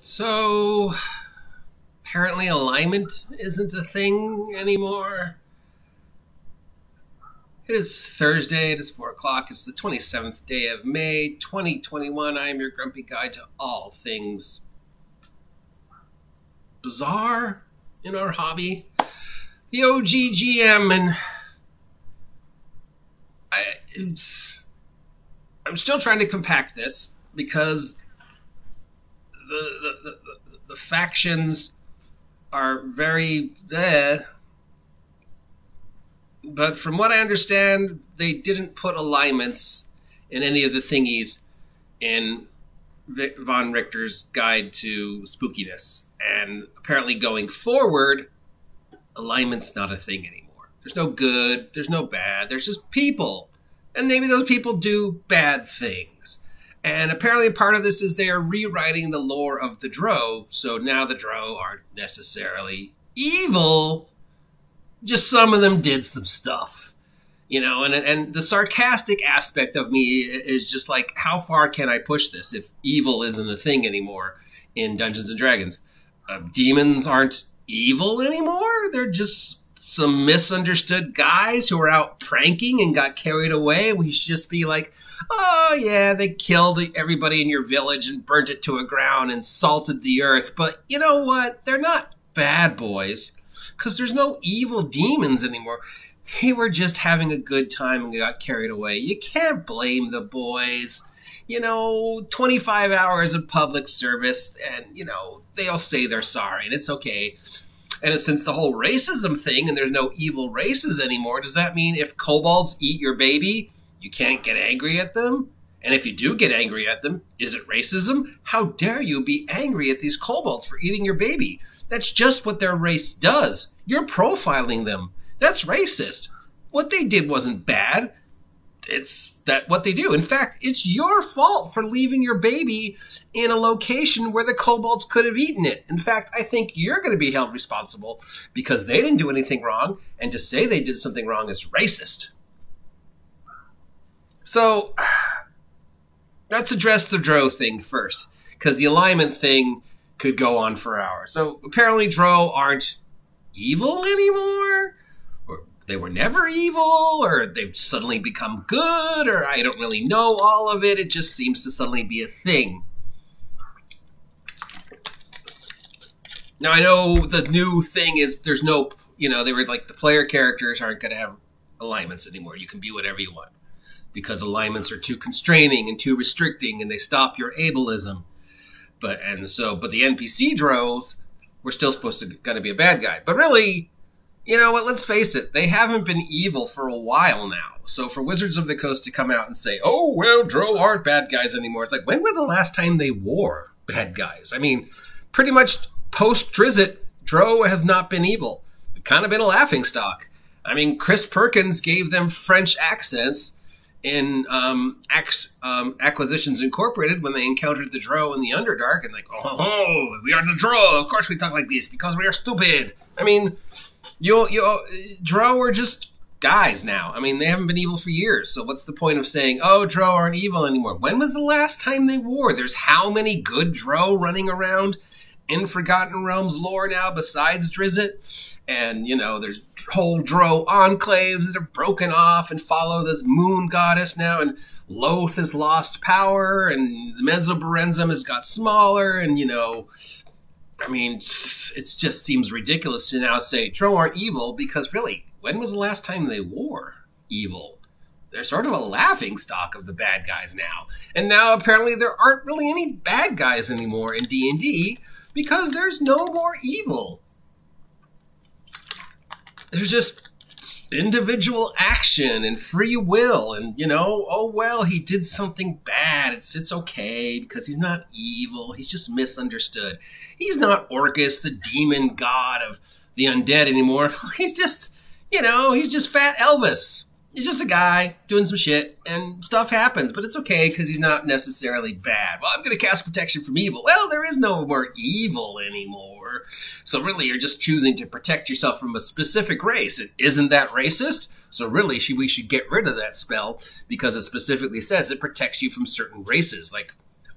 So, apparently alignment isn't a thing anymore. It is Thursday, it is 4 o'clock, it's the 27th day of May, 2021. I am your grumpy guide to all things bizarre in our hobby, the OGGM, and I'm still trying to compact this because the factions are very but from what I understand, they didn't put alignments in any of the thingies in Von Richter's Guide to Spookiness. And apparently going forward, alignment's not a thing anymore. There's no good, there's no bad, there's just people. And maybe those people do bad things. And apparently part of this is they are rewriting the lore of the Drow, so now the Drow aren't necessarily evil. Just some of them did some stuff, you know, and the sarcastic aspect of me is just like, how far can I push this if evil isn't a thing anymore in Dungeons & Dragons? Demons aren't evil anymore. They're just some misunderstood guys who are out pranking and got carried away. We should just be like, oh yeah, they killed everybody in your village and burnt it to a ground and salted the earth. But you know what? They're not bad boys. Because there's no evil demons anymore. They were just having a good time and got carried away. You can't blame the boys. You know, 25 hours of public service, and, you know, they'll say they're sorry, and it's okay. And since the whole racism thing, and there's no evil races anymore, does that mean if kobolds eat your baby, you can't get angry at them? And if you do get angry at them, is it racism? How dare you be angry at these kobolds for eating your baby? That's just what their race does. You're profiling them. That's racist. What they did wasn't bad. It's what they do. In fact, it's your fault for leaving your baby in a location where the kobolds could have eaten it. In fact, I think you're going to be held responsible because they didn't do anything wrong, and to say they did something wrong is racist. So, let's address the Drow thing first, because the alignment thing could go on for hours. So apparently Drow aren't evil anymore, or they were never evil, or they've suddenly become good, or I don't really know all of it. It just seems to suddenly be a thing. Now I know the new thing is there's no, you know, they were like the player characters aren't going to have alignments anymore. You can be whatever you want because alignments are too constraining and too restricting, and they stop your ableism. But the NPC Drows were still supposed to gonna be a bad guy. But really, you know what, let's face it, they haven't been evil for a while now. So for Wizards of the Coast to come out and say, oh, well, Drow aren't bad guys anymore, it's like, when was the last time they were bad guys? I mean, pretty much post-Drizzt, Drow have not been evil. They've kind of been a laughingstock. I mean, Chris Perkins gave them French accents in Acquisitions Incorporated when they encountered the Drow in the Underdark, and like, oh, we are the Drow. Of course we talk like this because we are stupid. I mean, Drow are just guys now. I mean, they haven't been evil for years. So what's the point of saying, oh, Drow aren't evil anymore? When was the last time they were? There's how many good Drow running around in Forgotten Realms lore now besides Drizzt? And, you know, there's whole Drow enclaves that have broken off and follow this moon goddess now, and Loth has lost power, and the Mesoberenzum has got smaller, and, you know, I mean, it just seems ridiculous to now say Drow aren't evil, because really, when was the last time they were evil? They're sort of a laughingstock of the bad guys now. And now apparently there aren't really any bad guys anymore in D&D, because there's no more evil. There's just individual action and free will, and, you know, oh, well, he did something bad. It's okay because he's not evil. He's just misunderstood. He's not Orcus, the demon god of the undead anymore. He's just, you know, he's just Fat Elvis. He's just a guy doing some shit, and stuff happens, but it's okay because he's not necessarily bad. Well, I'm going to cast protection from evil. Well, there is no more evil anymore. So really, you're just choosing to protect yourself from a specific race. Isn't that racist? So really, we should get rid of that spell because it specifically says it protects you from certain races, like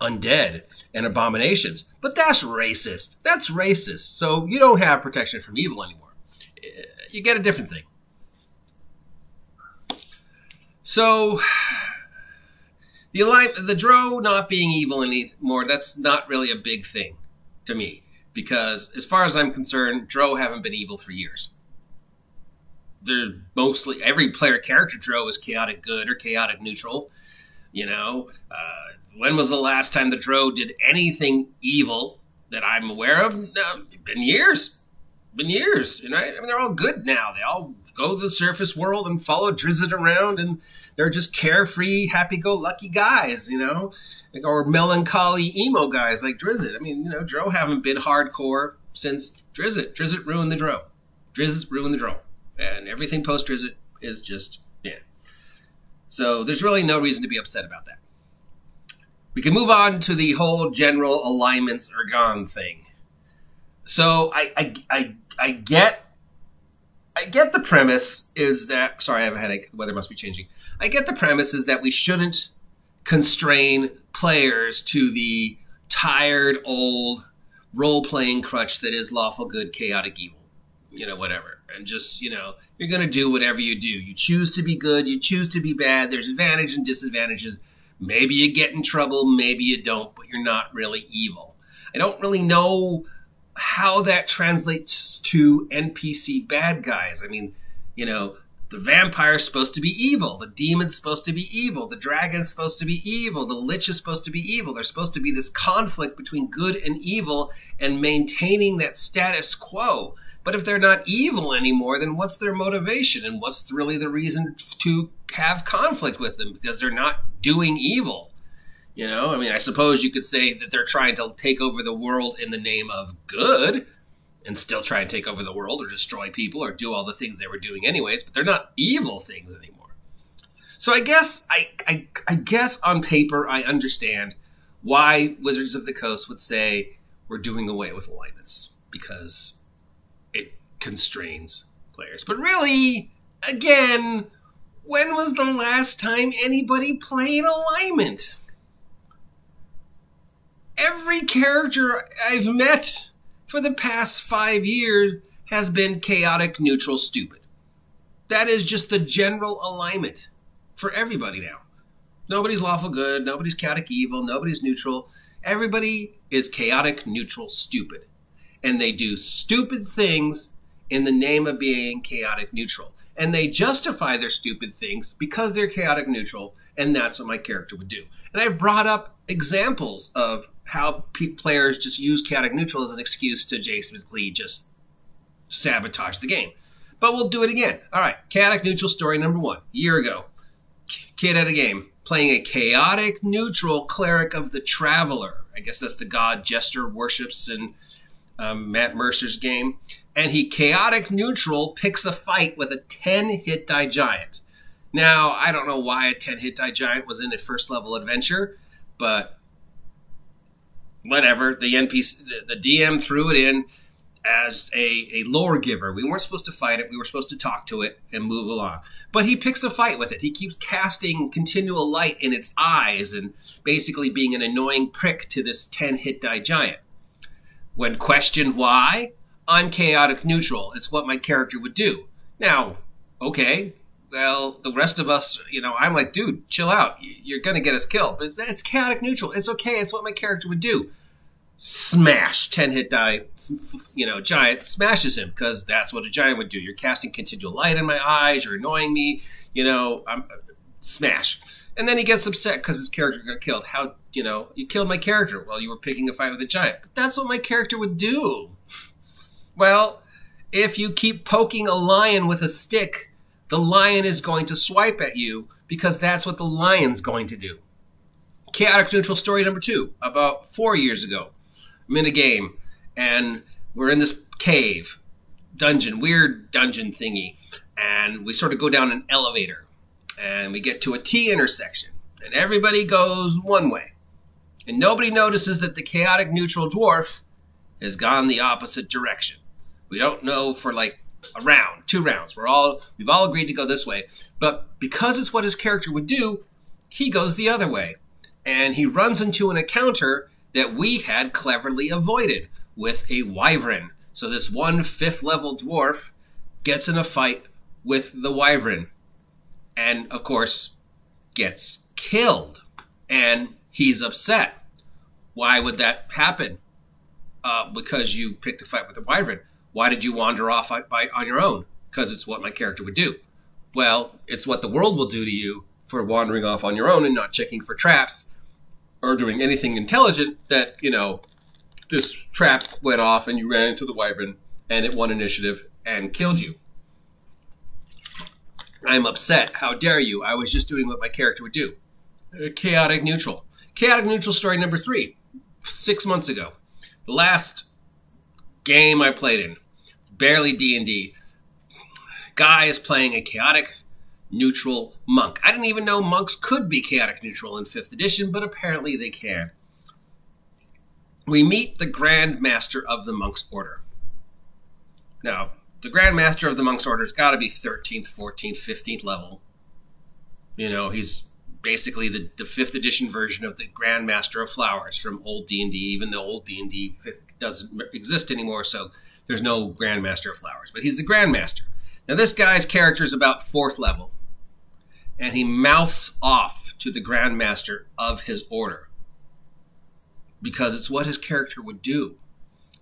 undead and abominations. But that's racist. That's racist. So you don't have protection from evil anymore. You get a different thing. So the Drow not being evil anymore, that's not really a big thing to me. Because as far as I'm concerned, Drow haven't been evil for years. They're mostly, every player character Drow is chaotic good or chaotic neutral. You know, when was the last time the Drow did anything evil that I'm aware of? No, been years. Been years, right? I mean, they're all good now. They all go to the surface world and follow Drizzt around, and they're just carefree, happy-go-lucky guys, you know? Or melancholy emo guys like Drizzt. I mean, you know, Drow haven't been hardcore since Drizzt. Drizzt ruined the Drow. Drizzt ruined the Drow. And everything post-Drizzt is just, yeah. So there's really no reason to be upset about that. We can move on to the whole general alignments are gone thing. So I get the premise is that, sorry, I have a headache. The weather must be changing. I get the premise is that we shouldn't constrain players to the tired, old, role-playing crutch that is lawful good, chaotic evil. You know, whatever. And just, you know, you're going to do whatever you do. You choose to be good, you choose to be bad. There's advantages and disadvantages. Maybe you get in trouble, maybe you don't, but you're not really evil. I don't really know how that translates to NPC bad guys. I mean, you know, the vampire's supposed to be evil. The demon's supposed to be evil. The dragon's supposed to be evil. The lich is supposed to be evil. There's supposed to be this conflict between good and evil and maintaining that status quo. But if they're not evil anymore, then what's their motivation? And what's really the reason to have conflict with them? Because they're not doing evil. You know, I mean, I suppose you could say that they're trying to take over the world in the name of good and still try and take over the world or destroy people or do all the things they were doing anyways, but they're not evil things anymore. So I guess I guess on paper I understand why Wizards of the Coast would say we're doing away with alignments because it constrains players. But really, again, when was the last time anybody played alignment? Every character I've met for the past 5 years has been chaotic, neutral, stupid. That is just the general alignment for everybody now. Nobody's lawful good, nobody's chaotic evil, nobody's neutral. Everybody is chaotic, neutral, stupid. And they do stupid things in the name of being chaotic neutral. And they justify their stupid things because they're chaotic neutral, and that's what my character would do. And I've brought up examples of how players just use chaotic neutral as an excuse to basically just sabotage the game. But we'll do it again. All right, chaotic neutral story number 1. A year ago, kid at a game, playing a chaotic neutral cleric of the Traveler. I guess that's the god Jester worships in Matt Mercer's game. And he chaotic neutral picks a fight with a 10 hit die giant. Now, I don't know why a 10 hit die giant was in a first level adventure, but whatever. The NPC, the DM threw it in as a lore giver. We weren't supposed to fight it. We were supposed to talk to it and move along. But he picks a fight with it. He keeps casting continual light in its eyes and basically being an annoying prick to this 10 hit die giant. When questioned why, I'm chaotic neutral. It's what my character would do. Now, okay, well, the rest of us, you know, I'm like, dude, chill out. You're going to get us killed. But it's chaotic neutral. It's okay. It's what my character would do. Smash. 10 hit die, you know, giant smashes him because that's what a giant would do. You're casting continual light in my eyes. You're annoying me. You know, smash. And then he gets upset because his character got killed. How, you know, you killed my character while you were picking a fight with a giant. But that's what my character would do. Well, if you keep poking a lion with a stick, the lion is going to swipe at you because that's what the lion's going to do. Chaotic neutral story number 2, about 4 years ago. I'm in a game, and we're in this cave, dungeon, weird dungeon thingy, and we sort of go down an elevator, and we get to a T intersection, and everybody goes one way, and nobody notices that the chaotic neutral dwarf has gone the opposite direction. We don't know for like a round, 2 rounds. We've all agreed to go this way, but because it's what his character would do, he goes the other way. And he runs into an encounter that we had cleverly avoided with a wyvern. So this one 5th level dwarf gets in a fight with the wyvern. And, of course, gets killed. And he's upset. Why would that happen? Because you picked a fight with a wyvern. Why did you wander off on your own? Because it's what my character would do. Well, it's what the world will do to you for wandering off on your own and not checking for traps or doing anything intelligent that, you know, this trap went off and you ran into the wyvern and it won initiative and killed you. I'm upset. How dare you? I was just doing what my character would do. Chaotic neutral. Chaotic neutral story number 3, 6 months ago. The last game I played in, barely D&D. Guy is playing a chaotic neutral monk. I didn't even know monks could be chaotic neutral in 5th edition, but apparently they can. We meet the Grand Master of the Monk's Order. Now, the Grand Master of the Monk's Order has got to be 13th, 14th, 15th level. You know, he's basically the 5th edition version of the Grand Master of Flowers from old D&D, even though old D&D doesn't exist anymore, so there's no Grand Master of Flowers. But he's the Grand Master. Now, this guy's character is about 4th level, and he mouths off to the Grand Master of his order because it's what his character would do.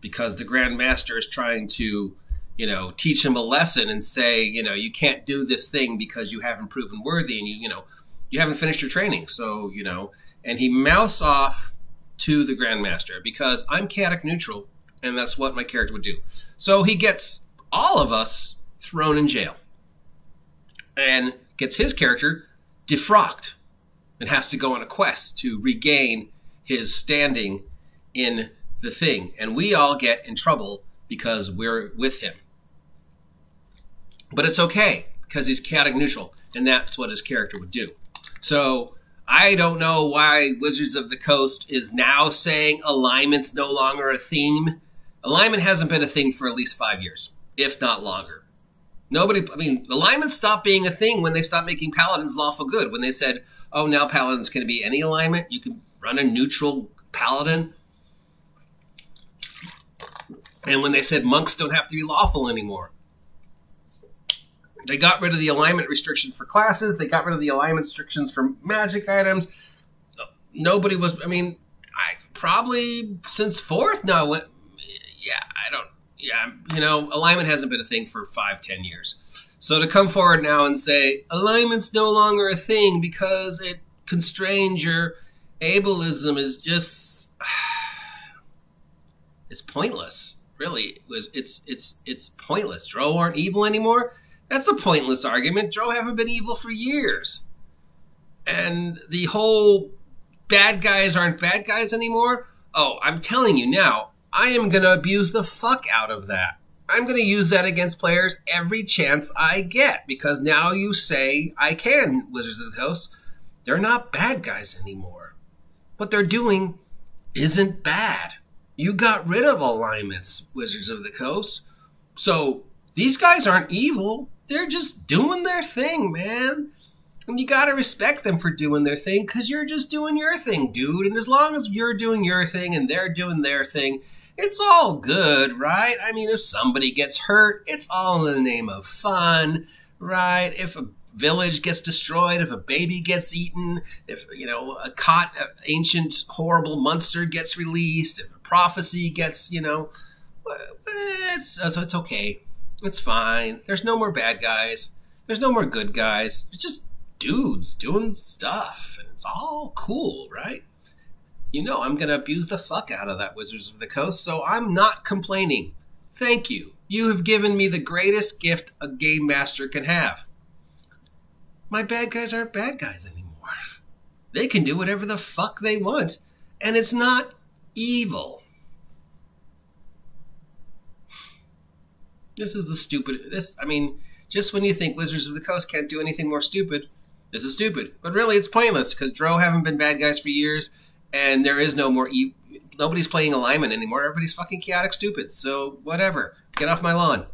Because the Grand Master is trying to, you know, teach him a lesson and say, you know, you can't do this thing because you haven't proven worthy and you haven't finished your training. So, you know, and he mouths off to the Grand Master because I'm chaotic neutral and that's what my character would do. So he gets all of us thrown in jail and gets his character defrocked and has to go on a quest to regain his standing in the thing. And we all get in trouble because we're with him. But it's okay because he's chaotic neutral and that's what his character would do. So I don't know why Wizards of the Coast is now saying alignment's no longer a theme. Alignment hasn't been a thing for at least 5 years, if not longer. Alignment stopped being a thing when they stopped making paladins lawful good. When they said, oh, now paladins can be any alignment. You can run a neutral paladin. And when they said monks don't have to be lawful anymore. They got rid of the alignment restriction for classes. They got rid of the alignment restrictions for magic items. Nobody was, probably since 4th now. Alignment hasn't been a thing for 5-10 years. So to come forward now and say, alignment's no longer a thing because it constrains your ableism is just, it's pointless. Really, it's pointless. Drow aren't evil anymore. That's a pointless argument. Drow haven't been evil for years. And the whole bad guys aren't bad guys anymore. Oh, I'm telling you now, I am going to abuse the fuck out of that. I'm going to use that against players every chance I get. Because now you say I can, Wizards of the Coast. They're not bad guys anymore. What they're doing isn't bad. You got rid of alignments, Wizards of the Coast. So these guys aren't evil. They're just doing their thing, man. And you gotta respect them for doing their thing because you're just doing your thing, dude. And as long as you're doing your thing and they're doing their thing, it's all good, right? I mean, if somebody gets hurt, it's all in the name of fun, right? If a village gets destroyed, if a baby gets eaten, if, a ancient, horrible monster gets released, if a prophecy gets, it's okay. It's fine. There's no more bad guys. There's no more good guys. It's just dudes doing stuff. And it's all cool, right? I'm going to abuse the fuck out of that, Wizards of the Coast, so I'm not complaining. Thank you. You have given me the greatest gift a game master can have. My bad guys aren't bad guys anymore. They can do whatever the fuck they want, and it's not evil. This is the stupid... just when you think Wizards of the Coast can't do anything more stupid, this is stupid. But really, it's pointless, because Drow haven't been bad guys for years, and there is no more... Nobody's playing alignment anymore. Everybody's fucking chaotic stupid, so whatever. Get off my lawn.